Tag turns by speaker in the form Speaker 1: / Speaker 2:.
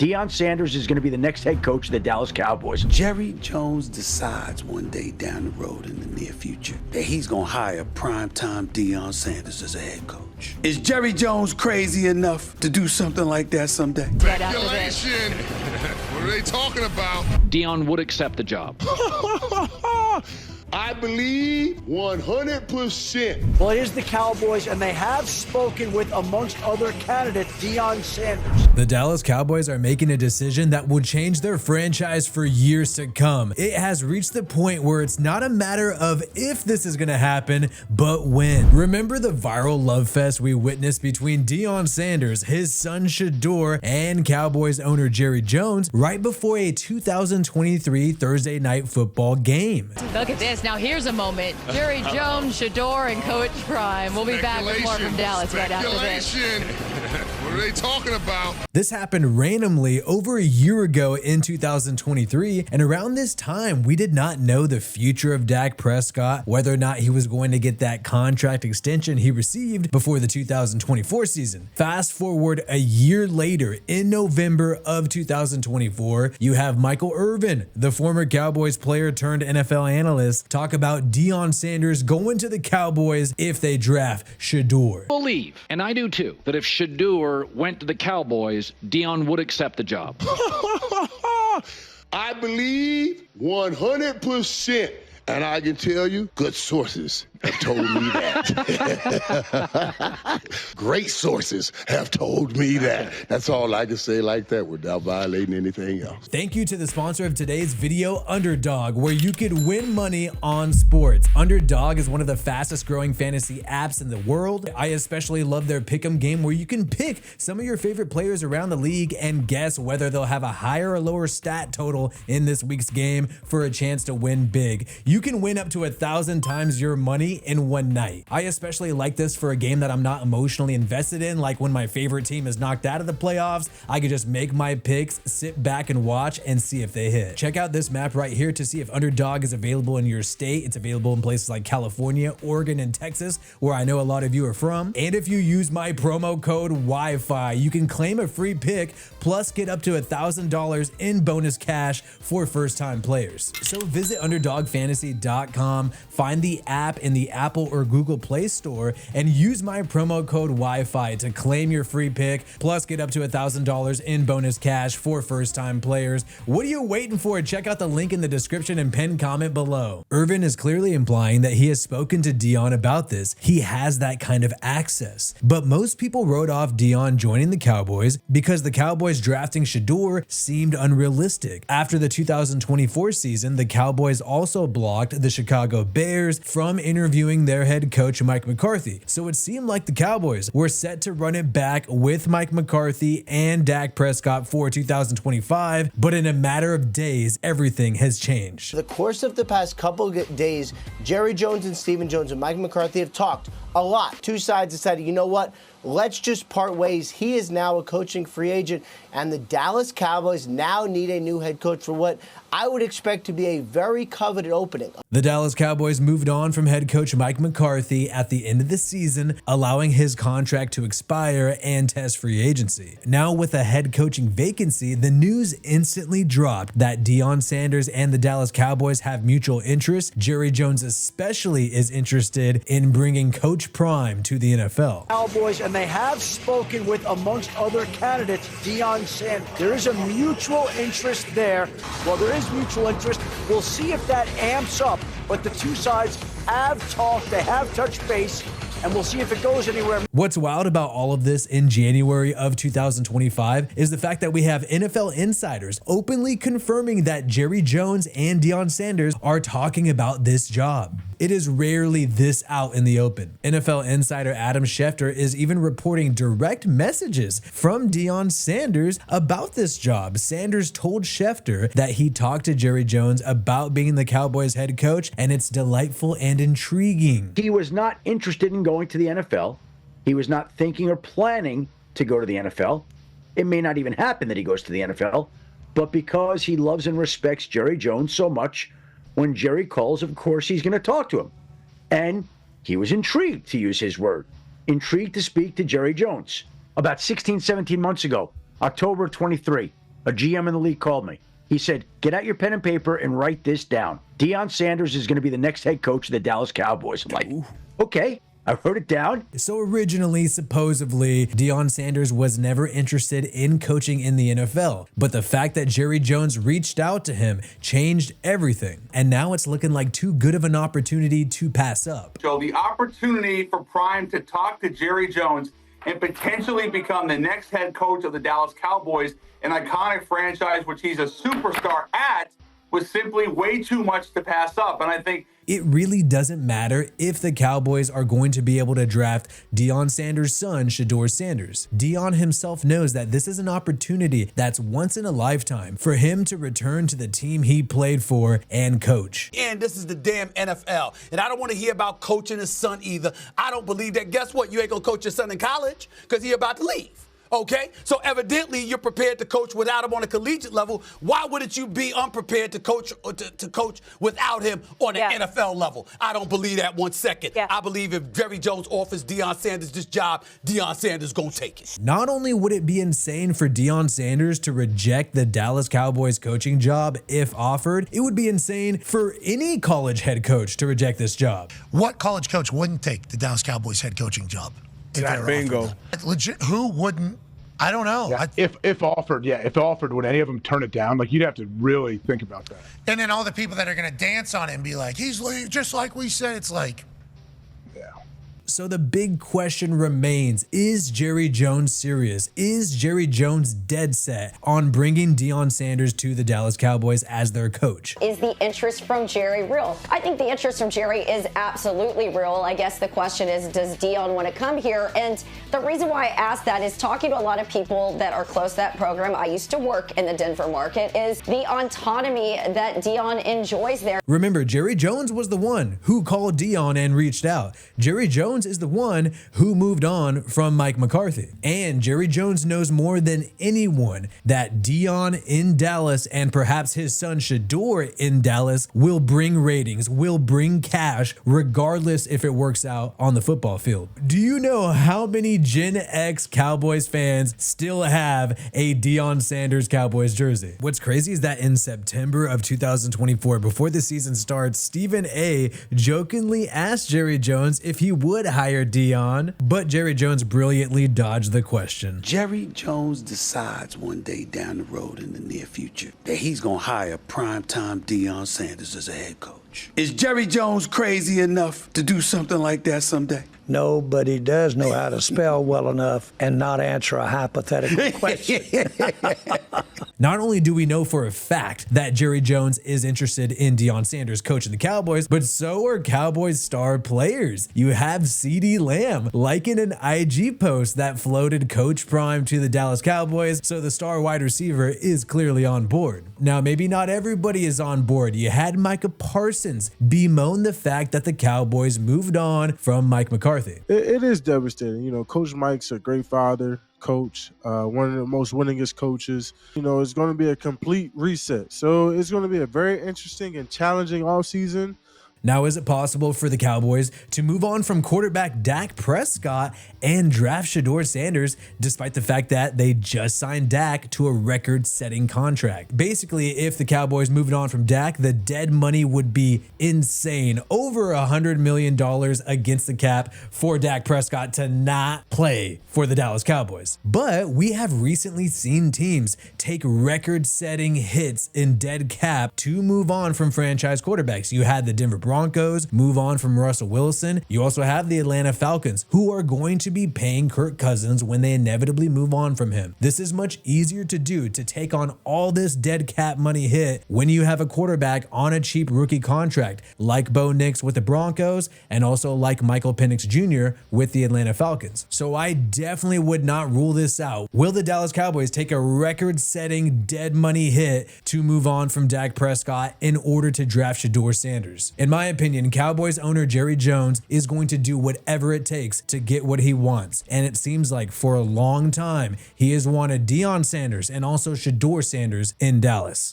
Speaker 1: Deion Sanders is going to be the next head coach of the Dallas Cowboys.
Speaker 2: Jerry Jones decides one day down the road in the near future that he's going to hire primetime Deion Sanders as a head coach. Is Jerry Jones crazy enough to do something like that someday?
Speaker 3: Speculation. What are they talking about?
Speaker 4: Deion would accept the job.
Speaker 3: I believe 100%.
Speaker 1: Well, it is the Cowboys, and they have spoken with, amongst other candidates, Deion Sanders.
Speaker 5: The Dallas Cowboys are making a decision that will change their franchise for years to come. It has reached the point where it's not a matter of if this is going to happen, but when. Remember the viral love fest we witnessed between Deion Sanders, his son Shador, and Cowboys owner Jerry Jones right before a 2023 Thursday Night Football game.
Speaker 6: Look at this. Now here's a moment. Jerry Jones, Shador, and Coach Prime. We'll be back with more from Dallas right after this.
Speaker 3: What are they talking about?
Speaker 5: This happened randomly over a year ago in 2023, and around this time, we did not know the future of Dak Prescott, whether or not he was going to get that contract extension he received before the 2024 season. Fast forward a year later, in November of 2024, you have Michael Irvin, the former Cowboys player turned NFL analyst, talk about Deion Sanders going to the Cowboys if they draft Shador.
Speaker 4: Believe, and I do too, that if Shador went to the Cowboys, Deion would accept the job.
Speaker 3: I believe 100%. And I can tell you, good sources have told me that. Great sources have told me that. That's all I can say like that without violating anything else.
Speaker 5: Thank you to the sponsor of today's video, Underdog, where you could win money on sports. Underdog is one of the fastest growing fantasy apps in the world. I especially love their pick'em game where you can pick some of your favorite players around the league and guess whether they'll have a higher or lower stat total in this week's game for a chance to win big. You can win up to 1,000 times your money in one night. I especially like this for a game that I'm not emotionally invested in, like when my favorite team is knocked out of the playoffs. I could just make my picks, sit back and watch and see if they hit. Check out this map right here to see if Underdog is available in your state. It's available in places like California, Oregon, and Texas, where I know a lot of you are from. And if you use my promo code Wi-Fi, you can claim a free pick plus get up to $1,000 in bonus cash for first-time players. So visit UnderdogFantasy.com, find the app in the Apple or Google Play Store, and use my promo code Wi-Fi to claim your free pick, plus get up to $1,000 in bonus cash for first-time players. What are you waiting for? Check out the link in the description and pinned comment below. Irvin is clearly implying that he has spoken to Deion about this. He has that kind of access. But most people wrote off Deion joining the Cowboys because the Cowboys drafting Shador seemed unrealistic. After the 2024 season, the Cowboys also blocked the Chicago Bears from interviewing their head coach Mike McCarthy. So it seemed like the Cowboys were set to run it back with Mike McCarthy and Dak Prescott for 2025, but in a matter of days, everything has changed.
Speaker 7: The course of the past couple of days, Jerry Jones and Stephen Jones and Mike McCarthy have talked a lot. Two sides decided, you know what? Let's just part ways. He is now a coaching free agent, and the Dallas Cowboys now need a new head coach for what I would expect to be a very coveted opening.
Speaker 5: The Dallas Cowboys moved on from head coach Mike McCarthy at the end of the season, allowing his contract to expire and test free agency. Now with a head coaching vacancy, the news instantly dropped that Deion Sanders and the Dallas Cowboys have mutual interest. Jerry Jones especially is interested in bringing Coach Prime to the NFL.
Speaker 1: Cowboys, and they have spoken with, amongst other candidates, Deion Sanders. There is a mutual interest there. Well, there is mutual interest. We'll see if that amps up, but the two sides have talked, they have touched base, and we'll see if it goes anywhere.
Speaker 5: What's wild about all of this in January of 2025 is the fact that we have NFL insiders openly confirming that Jerry Jones and Deion Sanders are talking about this job. It is rarely this out in the open. NFL insider Adam Schefter is even reporting direct messages from Deion Sanders about this job. Sanders told Schefter that he talked to Jerry Jones about being the Cowboys head coach, and it's delightful and intriguing.
Speaker 1: He was not interested in going to the NFL. He was not thinking or planning to go to the NFL. It may not even happen that he goes to the NFL, but because he loves and respects Jerry Jones so much, when Jerry calls, of course, he's going to talk to him. And he was intrigued, to use his word, intrigued to speak to Jerry Jones. About 16, 17 months ago, October 23, a GM in the league called me. He said, get out your pen and paper and write this down. Deion Sanders is going to be the next head coach of the Dallas Cowboys. I'm like, okay. I wrote it down.
Speaker 5: So originally, supposedly, Deion Sanders was never interested in coaching in the NFL. But the fact that Jerry Jones reached out to him changed everything. And now it's looking like too good of an opportunity to pass up.
Speaker 8: So the opportunity for Prime to talk to Jerry Jones and potentially become the next head coach of the Dallas Cowboys, an iconic franchise which he's a superstar at, was simply way too much to pass up. And I think
Speaker 5: it really doesn't matter if the Cowboys are going to be able to draft Deion Sanders' son, Shedeur Sanders. Deion himself knows that this is an opportunity that's once in a lifetime for him to return to the team he played for and coach.
Speaker 2: And this is the damn NFL. And I don't want to hear about coaching his son either. I don't believe that. Guess what? You ain't going to coach your son in college because he about to leave. Okay, so evidently you're prepared to coach without him on a collegiate level. Why wouldn't you be unprepared to coach to coach without him on an NFL level? I don't believe that 1 second. I believe if Jerry Jones offers Deion Sanders this job, Deion Sanders gonna take it.
Speaker 5: Not only would it be insane for Deion Sanders to reject the Dallas Cowboys coaching job if offered, it would be insane for any college head coach to reject this job.
Speaker 9: What college coach wouldn't take the Dallas Cowboys head coaching job?
Speaker 10: Bingo.
Speaker 9: Legit, who wouldn't? I don't know.
Speaker 10: Yeah, if offered, would any of them turn it down? Like, you'd have to really think about that.
Speaker 9: And then all the people that are going to dance on it and be like, he's just like we said. It's like,
Speaker 5: So the big question remains, is Jerry Jones serious? Is Jerry Jones dead set on bringing Deion Sanders to the Dallas Cowboys as their coach?
Speaker 11: Is the interest from Jerry real? I think the interest from Jerry is absolutely real. I guess the question is, does Deion want to come here? And the reason why I ask that is talking to a lot of people that are close to that program. I used to work in the Denver market, is the autonomy that Deion enjoys there.
Speaker 5: Remember, Jerry Jones was the one who called Deion and reached out. Jerry Jones is the one who moved on from Mike McCarthy. And Jerry Jones knows more than anyone that Deion in Dallas and perhaps his son Shedeur in Dallas will bring ratings, will bring cash, regardless if it works out on the football field. Do you know how many Gen X Cowboys fans still have a Deion Sanders Cowboys jersey? What's crazy is that in September of 2024, before the season starts, Stephen A. jokingly asked Jerry Jones if he would hire Deion, but Jerry Jones brilliantly dodged the question.
Speaker 2: Jerry Jones decides one day down the road in the near future that he's going to hire primetime Deion Sanders as a head coach. Is Jerry Jones crazy enough to do something like that someday?
Speaker 12: No, but he does know how to spell well enough and not answer a hypothetical question.
Speaker 5: Not only do we know for a fact that Jerry Jones is interested in Deion Sanders coaching the Cowboys, but so are Cowboys star players. You have CeeDee Lamb liking an IG post that floated Coach Prime to the Dallas Cowboys, so the star wide receiver is clearly on board. Now, maybe not everybody is on board. You had Micah Parsons bemoan the fact that the Cowboys moved on from Mike McCarthy.
Speaker 13: It is devastating. You know, Coach Mike's a great father, coach, one of the most winningest coaches. You know, it's going to be a complete reset. So it's going to be a very interesting and challenging offseason.
Speaker 5: Now, is it possible for the Cowboys to move on from quarterback Dak Prescott and draft Shedeur Sanders, despite the fact that they just signed Dak to a record-setting contract? Basically, if the Cowboys moved on from Dak, the dead money would be insane. Over $100 million against the cap for Dak Prescott to not play for the Dallas Cowboys. But we have recently seen teams take record-setting hits in dead cap to move on from franchise quarterbacks. You had the Denver Broncos move on from Russell Wilson. You also have the Atlanta Falcons, who are going to be paying Kirk Cousins when they inevitably move on from him. This is much easier to do, to take on all this dead cap money hit when you have a quarterback on a cheap rookie contract, like Bo Nix with the Broncos and also like Michael Penix Jr. with the Atlanta Falcons. So I definitely would not rule this out. Will the Dallas Cowboys take a record-setting dead money hit to move on from Dak Prescott in order to draft Shedeur Sanders? In my opinion, Cowboys owner Jerry Jones is going to do whatever it takes to get what he wants. And it seems like for a long time, he has wanted Deion Sanders and also Shedeur Sanders in Dallas.